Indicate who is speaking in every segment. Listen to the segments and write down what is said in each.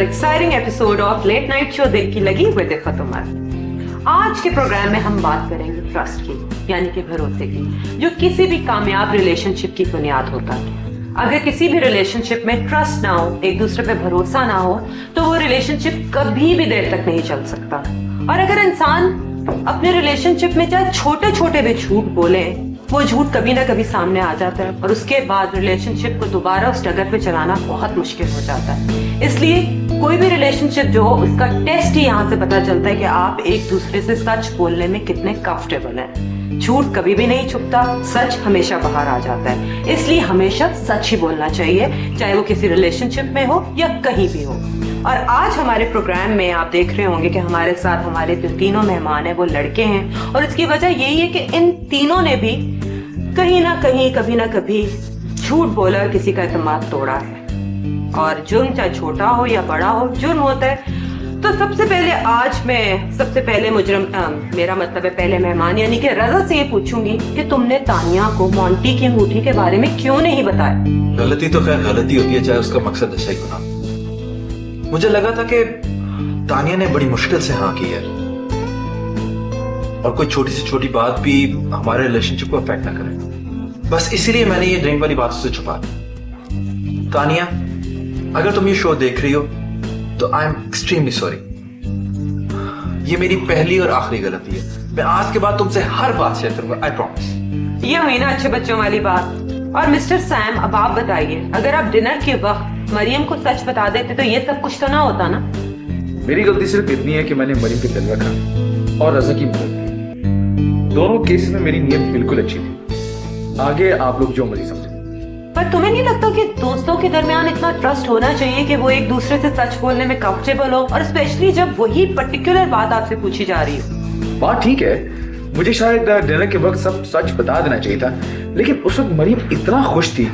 Speaker 1: exciting episode of Late Night Show दिल की लगी विद इफ़त उमर। आज के प्रोग्राम में हम बात करेंगे ट्रस्ट की, यानी कि भरोसे की, जो किसी भी कामयाब रिलेशनशिप की बुनियाद होता है। अगर किसी भी रिलेशनशिप में ट्रस्ट ना हो, एक दूसरे पे भरोसा ना हो, तो वो रिलेशनशिप कभी भी देर तक नहीं चल सकता। और अगर इंसान अपने रिलेशनशिप में चाहे छोटे छोटे भी झूठ बोले, वो झूठ कभी ना कभी सामने आ जाता है और उसके बाद रिलेशनशिप को दोबारा उस डगर पे चलाना बहुत मुश्किल हो जाता है। इसलिए कोई भी रिलेशनशिप जो हो, उसका टेस्ट ही यहाँ से पता चलता है कि आप एक दूसरे से सच बोलने में कितने कंफर्टेबल हैं। झूठ कभी भी नहीं छुपता, सच हमेशा बाहर आ जाता है। इसलिए हमेशा सच ही बोलना चाहिए, चाहे वो किसी रिलेशनशिप में हो या कहीं भी हो। और आज हमारे प्रोग्राम में आप देख रहे होंगे कि हमारे साथ हमारे जो तीनों मेहमान हैं वो लड़के हैं, और इसकी वजह यही है कि इन तीनों ने भी कहीं ना कहीं कभी ना कभी झूठ बोला, किसी का एतमाद तोड़ा है। और जुर्म चाहे छोटा हो या बड़ा हो, जुर्म होता है। तो सबसे पहले मुजरम मेरा मतलब है पहले मेहमान यानी कि रजा से ये पूछूंगी कि तुमने तानिया को मोंटी की अंगूठी के बारे में क्यों नहीं बताया?
Speaker 2: गलती तो खैर गलती होती है, चाहे उसका मकसद अच्छा ही हो ना। मुझे लगा था कि तानिया ने बड़ी मुश्किल से हाँ की है, और कोई छोटी से छोटी बात भी हमारे रिलेशनशिप को अफेक्ट ना करे। बस इसीलिए मैंने ये ड्रिंक वाली बात उससे छुपा दी। तानिया, अगर तुम ये शो देख रही हो तो आई एम एक्सट्रीमली सॉरी। ये मेरी पहली और आखिरी गलती है। मैं आज के बाद तुमसे हर बात शेयर करूंगा, आई प्रॉमिस।
Speaker 1: ये हुई ना अच्छे बच्चों वाली बात। और मिस्टर सैम, अब आप बताइए, अगर आप डिनर के वक्त मरियम को सच बता देते तो ये सब कुछ तो ना होता ना?
Speaker 3: मेरी गलती सिर्फ इतनी है कि मैंने मरियम पे दिल रखा और रजा की मदद की। दोनों केस में मेरी नीयत बिल्कुल अच्छी थी। आगे आप लोग जो मर्जी समझें।
Speaker 1: पर तुम्हें नहीं लगता कि दोस्तों के दरमियान इतना ट्रस्ट होना चाहिए कि वो एक दूसरे से सच बोलने में कंफर्टेबल हो, और स्पेशली जब वही पर्टिकुलर बात आपसे पूछी जा रही हो?
Speaker 3: बात ठीक है, मुझे शायद डिनर के वक्त सब सच बता देना चाहिए था, लेकिन उस वक्त मरियम इतना खुश थी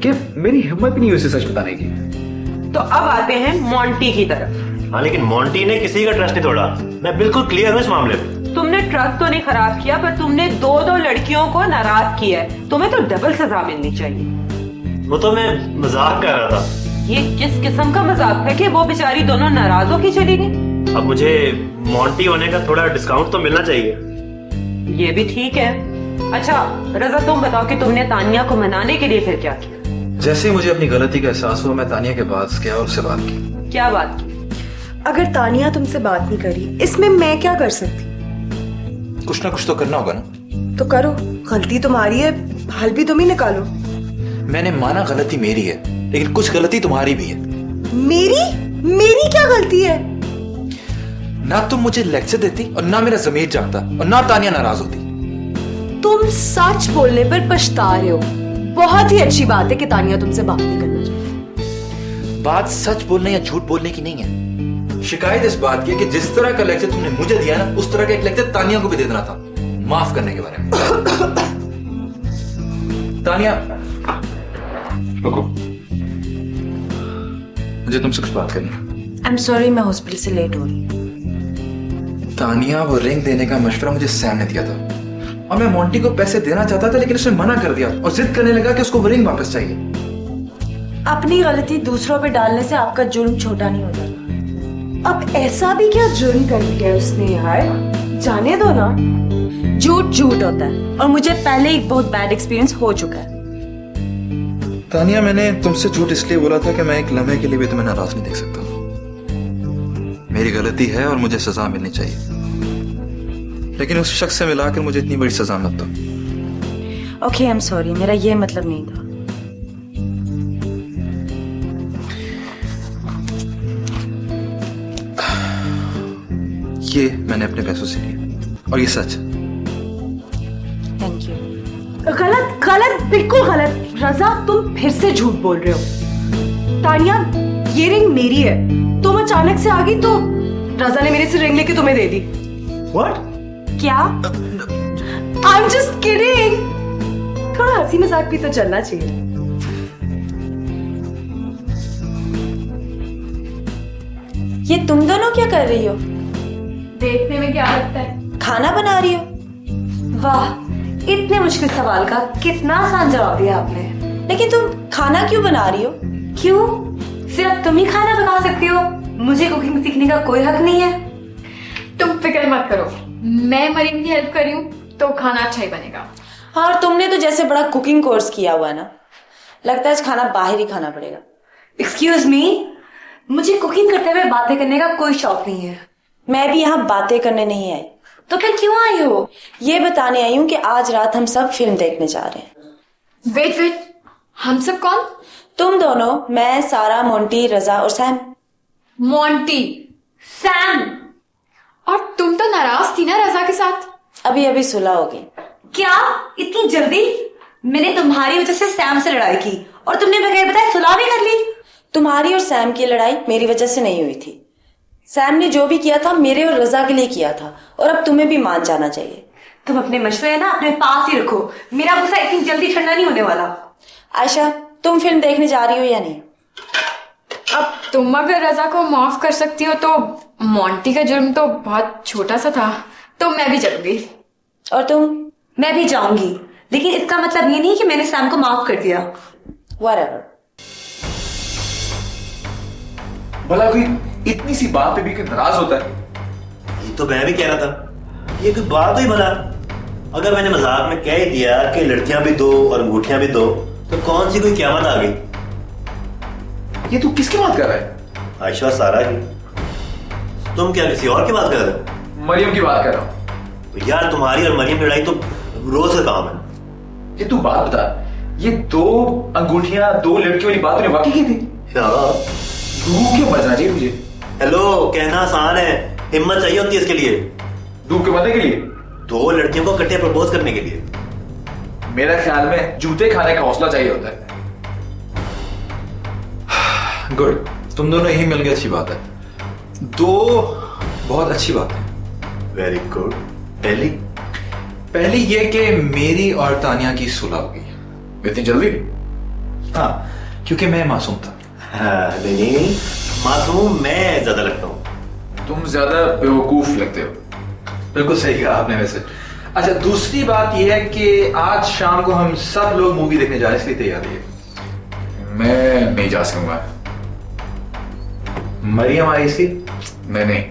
Speaker 3: कि मेरी हिम्मत भी नहीं हुई उसे सच बताने की।
Speaker 1: तो अब आते हैं मोंटी की तरफ।
Speaker 4: हाँ, लेकिन मोंटी ने किसी का ट्रस्ट नहीं तोड़ा। मैं बिल्कुल क्लियर हूँ इस मामले में।
Speaker 1: तुमने ट्रस्ट तो नहीं खराब किया, पर तुमने दो लड़कियों को नाराज किया है। तुम्हें तो डबल सजा मिलनी चाहिए।
Speaker 4: वो तो मैं मजाक कर रहा था।
Speaker 1: ये किस किस्म का मजाक है कि वो बेचारी दोनों नाराज होकर चली गई?
Speaker 4: अब मुझे मोंटी होने का थोड़ा डिस्काउंट तो मिलना चाहिए।
Speaker 1: ये भी ठीक है। अच्छा रजा, तुम बताओ कि तुमने तानिया को मनाने के लिए फिर क्या किया?
Speaker 2: जैसे ही मुझे अपनी गलती का एहसास हुआ, मैं तानिया के पास गया और उससे बात की।
Speaker 1: क्या बात की?
Speaker 5: अगर तानिया तुमसे बात नहीं करी, इसमें मैं क्या कर सकती?
Speaker 2: कुछ ना कुछ तो करना होगा ना।
Speaker 5: तो करो, गलती तुम्हारी है, हल भी तुम ही निकालो।
Speaker 2: मैंने माना गलती मेरी है, लेकिन कुछ गलती तुम्हारी भी है।
Speaker 5: मेरी क्या गलती है?
Speaker 2: ना तुम मुझे लेक्चर देती और ना मेरा ज़मीर जागता और ना तानिया नाराज होती।
Speaker 5: तुम सच बोलने पर पछता रहे हो। बहुत ही अच्छी बात है कि तानिया तुमसे बात नहीं करना चाहती।
Speaker 2: बात सच बोलने या झूठ बोलने की नहीं है। शिकायत इस बात की है कि जिस तरह का लेक्चर तुमने मुझे दिया ना, उस तरह का एक लेक्चर तानिया को भी दे देना था, माफ करने के बारे में। तानिया, रुको, मुझे तुमसे कुछ बात करनी है।
Speaker 5: आई एम सॉरी, मैं हॉस्पिटल से लेट हो रही हूँ।
Speaker 2: तानिया, वो रिंग देने का मशवरा मुझे सैम ने दिया था, और मैं मोंटी को पैसे देना चाहता था, लेकिन उसने मना कर दिया और जिद करने लगा कि उसको वो रिंग वापस चाहिए।
Speaker 5: अपनी गलती दूसरों पे डालने से आपका जुर्म छोटा नहीं हो जाता। अब ऐसा भी क्या जुर्म कर दिया उसने यार, जाने दो ना। झूठ होता है, और मुझे पहले एक बहुत बैड एक्सपीरियंस हो चुका है।
Speaker 2: तानिया, मैंने तुमसे झूठ इसलिए बोला था कि मैं एक लम्हे के लिए भी तुम्हें नाराज नहीं देख सकता। मेरी गलती है और मुझे सजा मिलनी चाहिए, लेकिन उस शख्स से मिलाकर मुझे इतनी बड़ी सजा मत दो।
Speaker 5: ओके, आई एम सॉरी, मेरा ये मतलब नहीं था।
Speaker 2: ये मैंने अपने पैसों से लिया, और ये सच।
Speaker 5: Thank you. गलत, बिल्कुल गलत। रजा, तुम फिर से झूठ बोल रहे हो। तानिया, ये रिंग मेरी है। तुम अचानक से आ गई तो रजा ने मेरे से रिंग लेके तुम्हें दे दी।
Speaker 4: What?
Speaker 5: क्या? I am just kidding. थोड़ा हंसी मजाक भी तो चलना चाहिए। ये तुम दोनों क्या कर रही हो?
Speaker 6: देखने में क्या लगता है?
Speaker 5: खाना बना रही हो? वाह, इतने मुश्किल सवाल का कितना आसान जवाब दिया आपने। लेकिन तुम खाना क्यों बना रही हो? क्यों?
Speaker 6: सिर्फ तुम ही खाना बना सकती हो,
Speaker 5: मुझे कुकिंग सीखने का कोई हक नहीं है।
Speaker 6: तुम फिक्र मत करो, मैं मरीम की हेल्प कर रही हूँ तो खाना अच्छा ही बनेगा।
Speaker 5: हाँ, और तुमने तो जैसे बड़ा कुकिंग कोर्स किया हुआ है ना, लगता है आज खाना बाहर ही खाना पड़ेगा। एक्सक्यूज मी, मुझे कुकिंग करते हुए बातें करने का कोई शौक नहीं है। मैं भी यहाँ बातें करने नहीं आई। तो फिर क्यों आई हो? ये बताने आई हूँ कि आज रात हम सब फिल्म देखने जा रहे हैं।
Speaker 6: वेट, हम सब कौन?
Speaker 5: तुम दोनों, मैं, सारा, मोंटी, रजा और सैम।
Speaker 6: Monty, Sam. और तुम तो नाराज थी ना रजा के साथ?
Speaker 5: अभी अभी सुलह होगी। क्या इतनी जल्दी? मैंने तुम्हारी वजह से सैम से लड़ाई की और तुमने बगैर बताए सुलह भी कर ली। तुम्हारी और सैम की लड़ाई मेरी वजह से नहीं हुई थी। सैम ने जो भी किया था मेरे और रजा के लिए किया था, और अब तुम्हें भी मान जाना चाहिए। तुम अपने मशवरे ना अपने पास ही रखो, मेरा गुस्सा इतनी जल्दी ठंडा नहीं होने वाला। आयशा, तुम फिल्म देखने जा रही हो या नहीं?
Speaker 6: अब तुम अगर रजा को माफ कर सकती हो तो मोंटी का जुर्म तो बहुत छोटा सा था, तो मैं भी चलूंगी।
Speaker 5: और तुम? मैं भी जाऊंगी, लेकिन इसका मतलब ये नहीं कि मैंने सैम को माफ कर दिया। Whatever.
Speaker 3: भला कोई इतनी सी बात पे भी कोई नाराज होता है?
Speaker 4: ये तो मैं भी कह रहा था, ये कोई बात हुई भला? अगर मैंने मजाक में कह ही दिया कि लड़कियां भी दो और अंगूठियां भी दो, तो कौन सी कोई क़यामत आ गई?
Speaker 3: ये तू किसकी बात कर रहा है?
Speaker 4: आयशा और सारा की। तुम क्या किसी और की बात कर रहे हो?
Speaker 3: मरियम की बात कर रहा हूँ।
Speaker 4: तो यार तुम्हारी और मरियम की लड़ाई तो रोज का काम है।
Speaker 3: ये तू बात बता, ये दो अंगूठियां दो लड़कियों वाली बात तूने वाकई की थी? डूब के मरना चाहिए तुझे।
Speaker 4: हेलो, कहना आसान है, हिम्मत चाहिए होती है इसके लिए।
Speaker 3: डूब के मरने के लिए?
Speaker 4: दो लड़कियों को इकट्ठे प्रपोज करने के लिए।
Speaker 3: मेरे ख्याल में जूते खाने का हौसला चाहिए होता है।
Speaker 2: गुड, तुम दोनों यही मिल गए, अच्छी बात है। दो बहुत अच्छी बात है।
Speaker 4: Very good.
Speaker 2: पहली ये कि मेरी और तानिया की सुलह हो गई।
Speaker 3: इतनी जल्दी?
Speaker 2: हाँ, क्योंकि मैं मासूम था।
Speaker 4: हाँ, नहीं, मासूम मैं ज्यादा लगता हूँ।
Speaker 3: तुम ज्यादा बेवकूफ लगते हो।
Speaker 2: बिल्कुल सही कहा आपने वैसे। अच्छा, दूसरी बात यह है कि आज शाम को हम सब लोग मूवी देखने जा रहे हैं, इसलिए तैयारी है।
Speaker 3: मैं नहीं जा सकूंगा।
Speaker 2: मरियम आई थी?
Speaker 3: नहीं,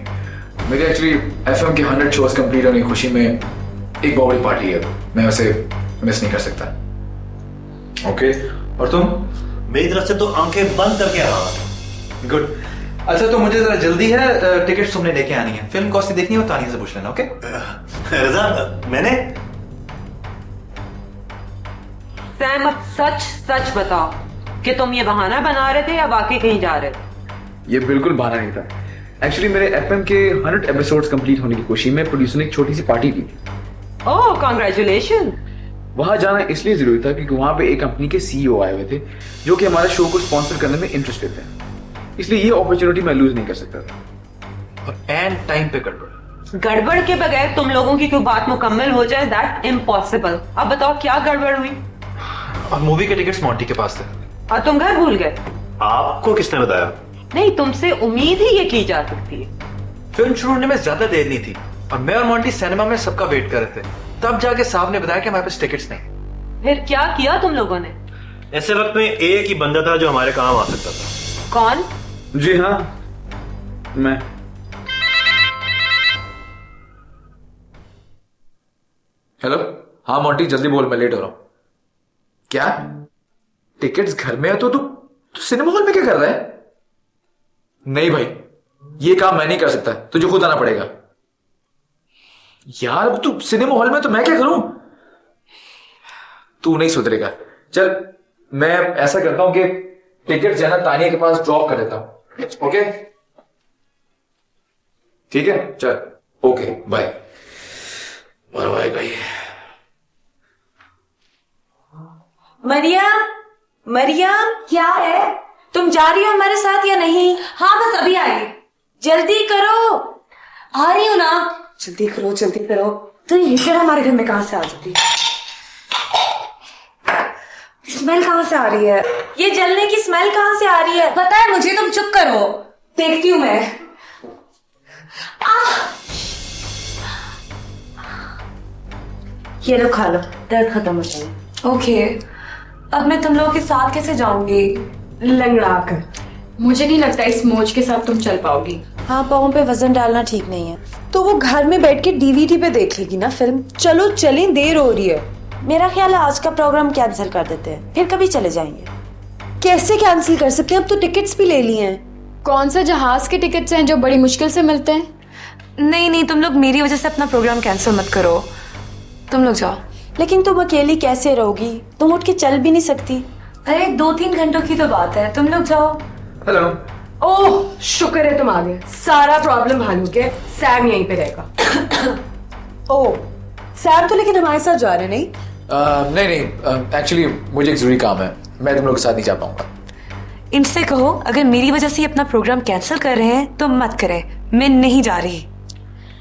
Speaker 3: मेरी एक्चुअली एफएम के 100 शोज कंप्लीट होने की खुशी में एक बड़ी पार्टी है, मैं उसे मिस नहीं कर सकता।
Speaker 2: ओके, और तुम?
Speaker 4: मेरी तरफ से तो आंखें बंद करके हाँ।
Speaker 2: गुड। अच्छा, तो मुझे जरा जल्दी है, टिकट्स तुमने लेके आनी है। फिल्म कौन सी देखनी हो तानिया से पूछ लेना। ओके?
Speaker 4: रजा, मैंने?
Speaker 1: सैम, अब सच सच बताओ कि तुम ये बहाना बना रहे थे या वाकई कहीं जा रहे थे?
Speaker 3: ये बिल्कुल बहाना नहीं था। एक्चुअली मेरे एफएम के 100 एपिसोड्स कंप्लीट होने की खुशी में प्रोड्यूसर ने एक छोटी सी पार्टी की।
Speaker 1: ओह, कांग्रेचुलेशन।
Speaker 3: वहां जाना इसलिए जरूरी था क्योंकि वहां पे एक कंपनी के सीईओ आए हुए थे जो कि हमारे शो को स्पॉन्सर करने में इंटरेस्टेड थे, इसलिए ये अपॉर्चुनिटी मैं लूज नहीं कर सकता था।
Speaker 2: और एंड टाइम पे गड़बड़।
Speaker 1: गड़बड़ के बगैर तुम लोगों की कोई बात मुकम्मल हो जाए, दैट इम्पॉसिबल। अब बताओ क्या गड़बड़ हुई?
Speaker 2: और मूवी के टिकट्स मोंटी के पास थे।
Speaker 1: और तुम घर भूल गए?
Speaker 4: आपको किसने बताया?
Speaker 1: नहीं, तुमसे उम्मीद ही ये की जा सकती है।
Speaker 2: फिल्म शुरू होने में ज्यादा देर नहीं थी और मैं और मोंटी सिनेमा में सबका वेट कर रहे थे, तब जाके साहब ने बताया कि हमारे पास टिकट्स नहीं।
Speaker 1: फिर क्या किया तुम लोगों ने?
Speaker 4: ऐसे वक्त में एक ही बंदा था जो हमारे काम आ सकता था।
Speaker 1: कौन?
Speaker 3: जी हाँ, मैं। हेलो, हाँ मोंटी, जल्दी बोल, मैं लेट हो रहा हूं। क्या टिकट्स घर में है? तो तू सिनेमा हॉल में क्या कर रहा है? नहीं भाई, ये काम मैं नहीं कर सकता, तुझे खुद आना पड़ेगा। यार तू सिनेमा हॉल में, तो मैं क्या करूं? तू नहीं सुधरेगा। चल, मैं ऐसा करता हूं कि टिकट जो है ना तानिया के पास ड्रॉप कर देता हूं। ओके, ठीक है, चल, ओके, बाय। मरवाएगा ये।
Speaker 5: मरियम, मरियम, क्या है? तुम जा रही हो हमारे साथ या नहीं? हाँ, बस अभी आई। जल्दी करो। आ रही हो ना? जल्दी करो, जल्दी करो। तो ये फिर हमारे घर में कहां से आ जाती? स्मेल कहां से आ रही है? ये जलने की स्मेल कहां से आ रही है? पता है मुझे, तुम चुप करो, देखती हूं मैं। ये लो, खा लो, दर्द खत्म हो जाएगा। ओके, अब मैं तुम लोगों के साथ कैसे जाऊंगी? लंगड़ा कर।
Speaker 6: मुझे नहीं लगता इस मोच के साथ तुम चल पाओगी।
Speaker 5: हाँ, पाँव पे वजन डालना ठीक नहीं है। तो वो घर में बैठ के डीवीडी पे देख लेगी ना फिल्म। चलो चलें, देर हो रही है। मेरा ख्याल है आज का प्रोग्राम कैंसिल कर देते हैं, फिर कभी चले जाएंगे। कैसे कैंसिल कर सकते हैं, अब तो टिकट्स भी ले लिए हैं।
Speaker 6: कौन सा जहाज के टिकट्स हैं जो बड़ी मुश्किल से मिलते हैं?
Speaker 5: नहीं नहीं, तुम लोग मेरी वजह से अपना प्रोग्राम कैंसिल मत करो, तुम लोग जाओ। लेकिन तुम अकेली कैसे रहोगी? तुम उठ के चल भी नहीं सकती। अरे 2-3 घंटों की तो बात है, तुम लोग जाओ।
Speaker 3: हेलो।
Speaker 7: ओह, शुक्र है तुम आ गए। सारा प्रॉब्लम हल हो गया। सैम यहीं पे रहेगा।
Speaker 5: ओह, सैम तो लेकिन हमारे साथ जा रहे नहीं?
Speaker 3: नहीं, एक्चुअली मुझे एक जरूरी काम है, मैं तुम लोग के साथ नहीं जा पाऊंगा।
Speaker 5: इनसे कहो अगर मेरी वजह से ये अपना प्रोग्राम कैंसिल कर रहे हैं तो मत करें, मैं नहीं जा रही।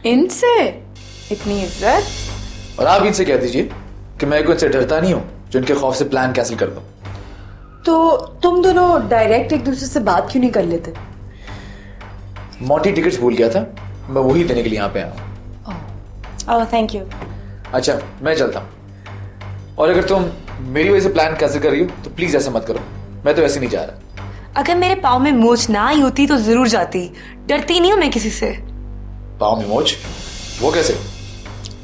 Speaker 6: इनसे इतनी इज्जत?
Speaker 3: और आप इनसे कह दीजिए कि मैं इनसे डरता नहीं हूँ जो इनके खौफ से प्लान कैंसिल कर दूं।
Speaker 5: तो तुम दोनों डायरेक्ट एक दूसरे से बात क्यों नहीं कर लेते?
Speaker 3: मोटी टिकट्स भूल गया था, मैं वही देने के लिए यहाँ पे आया हूँ।
Speaker 5: ओह, थैंक यू।
Speaker 3: अच्छा, मैं चलता हूँ। और अगर तुम मेरी वजह से प्लान कैंसिल कर रही हो तो प्लीज ऐसे मत करो, मैं तो ऐसे नहीं जा रहा।
Speaker 5: अगर मेरे पाँव में मोच ना आई होती तो जरूर जाती। डरती नहीं हूँ मैं किसी से।
Speaker 3: पाँव में मोच? वो कैसे?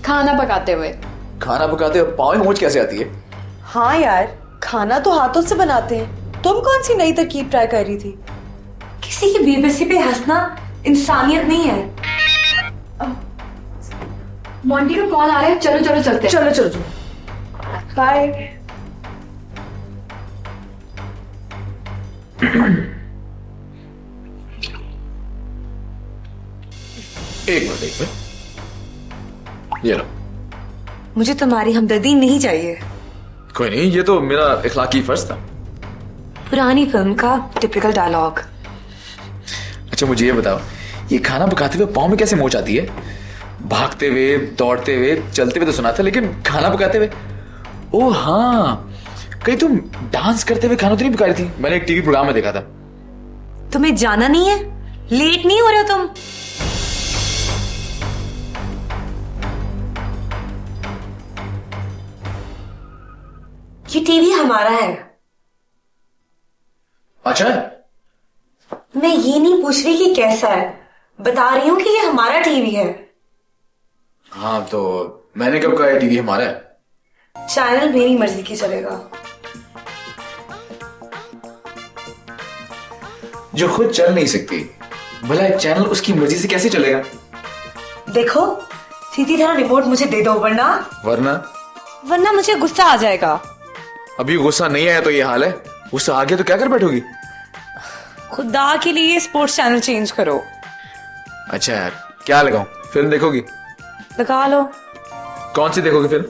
Speaker 6: खाना पकाते हुए।
Speaker 3: खाना पकाते हो पाँव में मोच कैसे आती है?
Speaker 5: हाँ यार, खाना तो हाथों से बनाते हैं। तुम कौन सी नई तरकीब ट्राई कर रही थी? किसी की बेबसी पे हंसना इंसानियत नहीं है।
Speaker 6: मोंटी का कॉल आ रहा है, चलो चलो चलते हैं।
Speaker 7: चलो चलो चलो, बाय।
Speaker 3: एक मिनट, ये लो।
Speaker 5: मुझे तुम्हारी हमदर्दी नहीं चाहिए।
Speaker 3: कोई नहीं, ये तो मेरा इखलाकी फर्ज था।
Speaker 5: पुरानी फिल्म का टिपिकल डायलॉग।
Speaker 3: अच्छा मुझे ये बताओ, ये खाना पकाते हुए पाँव में कैसे मोच आती है? भागते हुए, दौड़ते हुए, चलते हुए तो सुना था, लेकिन खाना पकाते हुए? ओह हाँ, कहीं तुम डांस करते हुए खाना तो नहीं पका रही थी? मैंने एक टीवी प्रोग्राम में देखा था।
Speaker 5: तुम्हें जाना नहीं है? लेट नहीं हो रहे हो तुम? ये टीवी हमारा है।
Speaker 3: अच्छा,
Speaker 5: मैं ये नहीं पूछ रही कि कैसा है, बता रही हूँ कि ये हमारा टीवी है।
Speaker 3: हाँ तो मैंने कब कहा टीवी हमारा है?
Speaker 5: चैनल मेरी मर्जी की चलेगा।
Speaker 3: जो खुद चल नहीं सकती, भला एक चैनल उसकी मर्जी से कैसे चलेगा?
Speaker 5: देखो, सीधी तरह रिमोट मुझे दे दो, वरना मुझे गुस्सा आ जाएगा।
Speaker 3: अभी गुस्सा नहीं आया तो ये हाल है, गुस्सा आ गया तो क्या कर बैठोगी?
Speaker 5: खुदा के लिए स्पोर्ट्स चैनल चेंज करो।
Speaker 3: अच्छा यार, क्या लगाऊं? फिल्म देखोगी?
Speaker 5: लगा लो।
Speaker 3: कौन सी देखोगी फिल्म?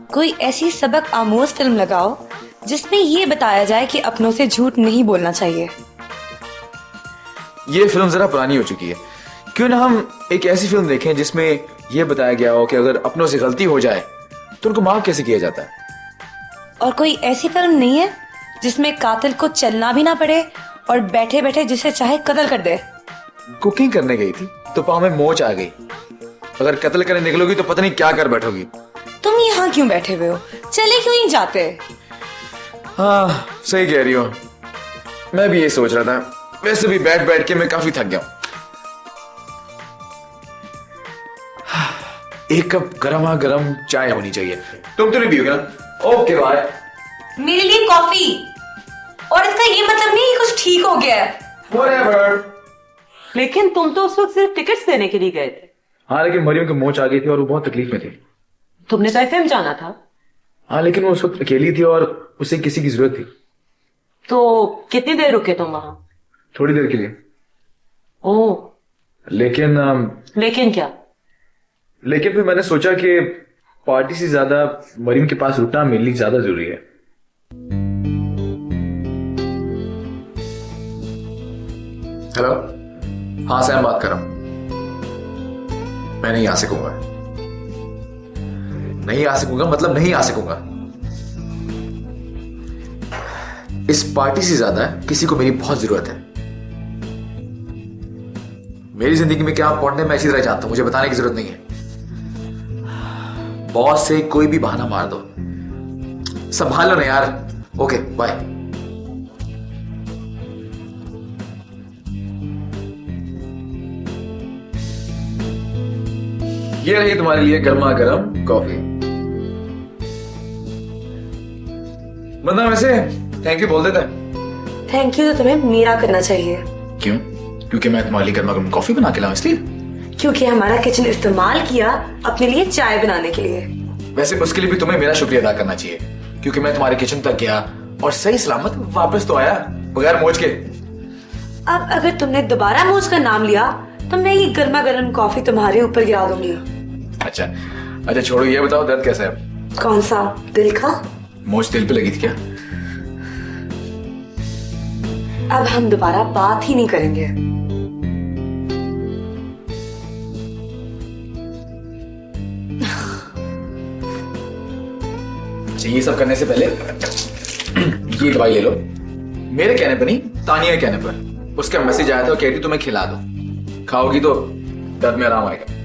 Speaker 5: कोई ऐसी सबक आमोज फिल्म लगाओ जिसमें ये बताया जाए कि अपनों से झूठ नहीं बोलना चाहिए।
Speaker 3: ये फिल्म जरा पुरानी हो चुकी है, क्यों ना हम एक ऐसी फिल्म देखें जिसमें यह बताया गया हो कि अगर अपनों से गलती हो जाए तो उनको माफ कैसे किया जाता है।
Speaker 5: और कोई ऐसी फिल्म नहीं है जिसमें कातिल को चलना भी ना पड़े और बैठे बैठे जिसे चाहे कत्ल कर दे।
Speaker 3: कुकिंग करने गई थी तो पाँव में मोच आ गई, अगर कत्ल करने निकलोगी तो पता नहीं क्या कर बैठोगी।
Speaker 5: तुम यहाँ क्यों बैठे हुए हो? चले क्यों नहीं जाते?
Speaker 3: हाँ सही कह रही हो, मैं भी यही सोच रहा था। वैसे भी बैठ बैठ के मैं काफी थक गया हूं। एक कप गरमा गरम चाय होनी चाहिए। तुम तो नहीं पियोगे ना? Okay bye.
Speaker 5: मेरे लिए कॉफी। और इसका ये मतलब नहीं कि कुछ ठीक हो गया है।
Speaker 3: Whatever।
Speaker 1: लेकिन तुम तो उस वक्त सिर्फ टिकट्स देने के लिए गए थे।
Speaker 3: हाँ लेकिन मरियम की मोच आ गई थी और वो बहुत तकलीफ में थी।
Speaker 1: तुमने तो एफएम जाना था।
Speaker 3: हाँ लेकिन वो उस वक्त अकेली थी और उसे किसी की जरूरत थी।
Speaker 1: तो कितनी देर रुके तुम वहां?
Speaker 3: थोड़ी देर के लिए।
Speaker 1: ओह,
Speaker 3: लेकिन
Speaker 1: क्या?
Speaker 3: लेकिन फिर मैंने सोचा कि पार्टी से ज्यादा मरियम के पास रुकना मेरे लिए ज्यादा जरूरी है। हेलो, हाँ सैम बात कर रहा हूं। मैं नहीं आ सकूंगा। नहीं आ सकूंगा मतलब नहीं आ सकूंगा। इस पार्टी से ज्यादा किसी को मेरी बहुत जरूरत है। मेरी जिंदगी में क्या इंपॉर्टेंट है मैं अच्छी तरह जानता हूं, मुझे बताने की जरूरत नहीं है। बॉस से कोई भी बहाना मार दो, संभालो ना यार। Okay bye. ये रही तुम्हारे लिए गर्मा गर्म कॉफी। बंदा वैसे थैंक यू बोल देता है।
Speaker 5: थैंक यू तो तुम्हें मेरा करना चाहिए,
Speaker 3: क्यों? क्योंकि मैं तुम्हारे लिए गर्मा गर्म कॉफी बना के लाऊं इसलिए?
Speaker 5: क्योंकि हमारा किचन इस्तेमाल किया अपने लिए चाय बनाने के लिए।
Speaker 3: वैसे उसके लिए भी तुम्हें मेरा शुक्रिया अदा करना चाहिए, क्योंकि मैं तुम्हारे किचन तक गया और सही सलामत वापस तो आया बगैर मोच के।
Speaker 5: अब अगर तुमने दोबारा मुझ का नाम लिया तो मैं ये गर्मा गर्म कॉफी तुम्हारे ऊपर गिरा दूंगी।
Speaker 3: अच्छा अच्छा छोड़ो, ये बताओ दर्द कैसा है?
Speaker 5: कौन सा? दिल का?
Speaker 3: मोच दिल पे लगी थी क्या?
Speaker 5: अब हम दोबारा बात ही नहीं करेंगे।
Speaker 3: अच्छा, ये सब करने से पहले ये दवाई ले लो, मेरे कहने पर नहीं, तानिया के कहने पर। उसका मैसेज आया था, वो कहती तुम्हें खिला दो, खाओगी तो दर्द में आराम आएगा।